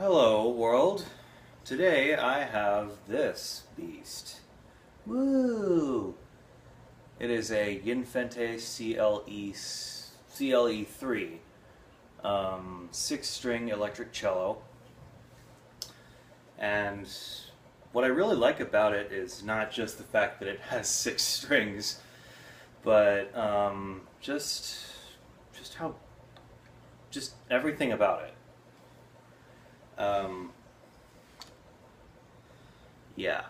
Hello world. Today I have this beast. Woo! It is a Yinfente CLE-3 six-string electric cello. And what I really like about it is not just the fact that it has six strings, but just everything about it. Yeah,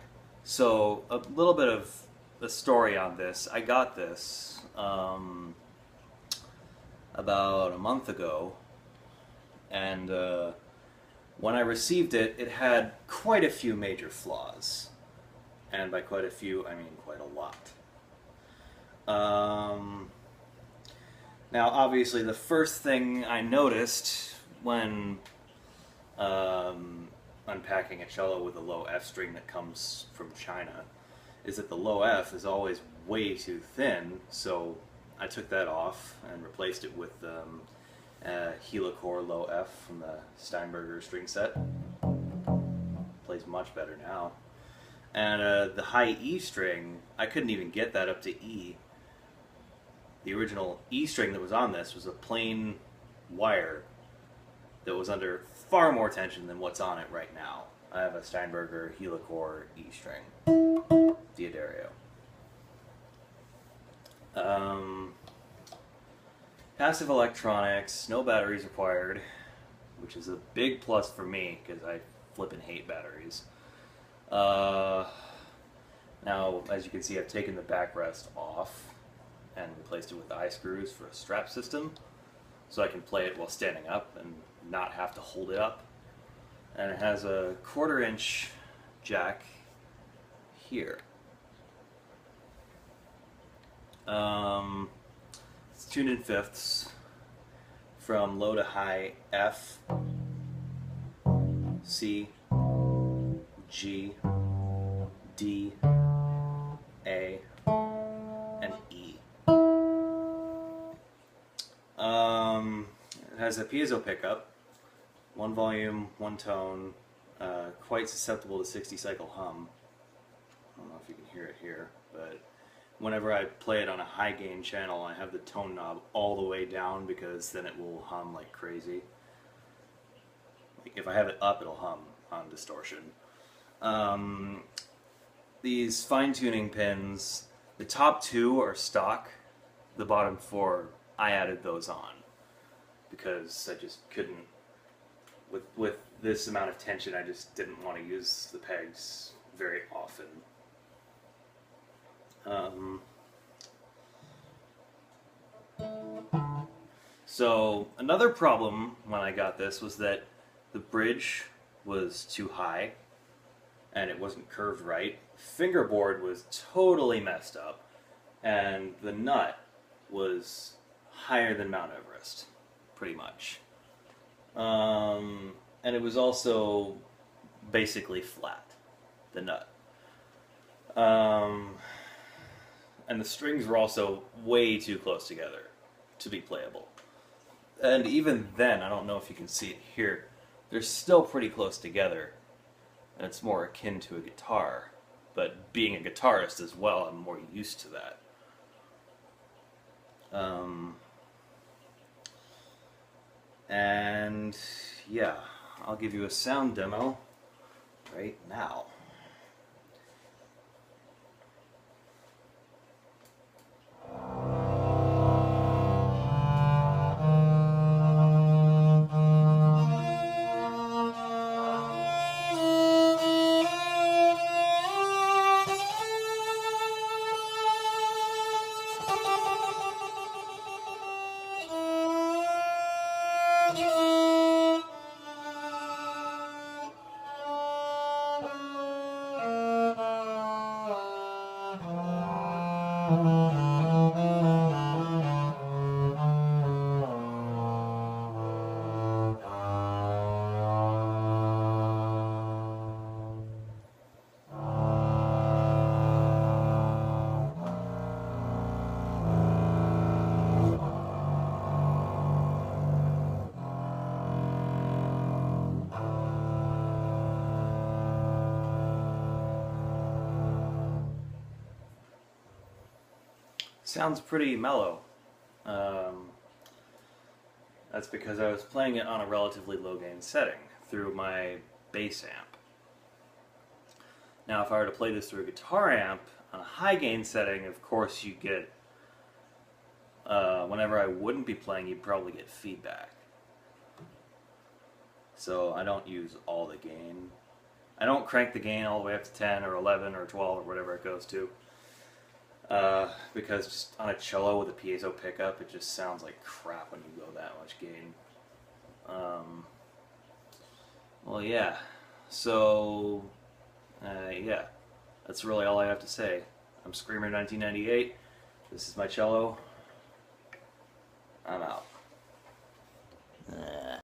so a little bit of the story on this. I got this about a month ago, and when I received it, it had quite a few major flaws. And by quite a few, I mean quite a lot. Now, obviously, the first thing I noticed when unpacking a cello with a low F string that comes from China is that the low F is always way too thin, so I took that off and replaced it with Helicore low F from the Steinberger string set. Plays much better now. And the high E string, I couldn't even get that up to E. The original E string that was on this was a plain wire that was under far more tension than what's on it right now. I have a Steinberger Helicore E string, Diodario. Passive electronics, no batteries required, which is a big plus for me because I flippin' hate batteries. Now, as you can see, I've taken the backrest off and replaced it with eye screws for a strap system, so I can play it while standing up and not have to hold it up. And it has a 1/4 inch jack here. It's tuned in fifths from low to high F, C, G, D, A, and E. It has a piezo pickup, one volume, one tone, quite susceptible to 60 cycle hum. I don't know if you can hear it here, but whenever I play it on a high gain channel, I have the tone knob all the way down because then it will hum like crazy. Like if I have it up, it'll hum on distortion. These fine-tuning pins, the top two are stock, the bottom four, I added those on because I just couldn't, with this amount of tension, I just didn't want to use the pegs very often. So another problem when I got this was that the bridge was too high and it wasn't curved right. Fingerboard was totally messed up, and the nut was higher than Mount Everest, pretty much. And it was also basically flat, the nut. And the strings were also way too close together to be playable. And even then, I don't know if you can see it here, they're still pretty close together. And it's more akin to a guitar. But being a guitarist as well, I'm more used to that. And yeah, I'll give you a sound demo right now. sounds pretty mellow. That's because I was playing it on a relatively low gain setting through my bass amp. Now if I were to play this through a guitar amp on a high gain setting, of course you get, whenever I wouldn't be playing, you'd probably get feedback. So I don't use all the gain. I don't crank the gain all the way up to 10 or 11 or 12 or whatever it goes to. Because just on a cello with a piezo pickup, it just sounds like crap when you go that much gain. Well, yeah. So, yeah. That's really all I have to say. I'm Screamer 1998. This is my cello. I'm out.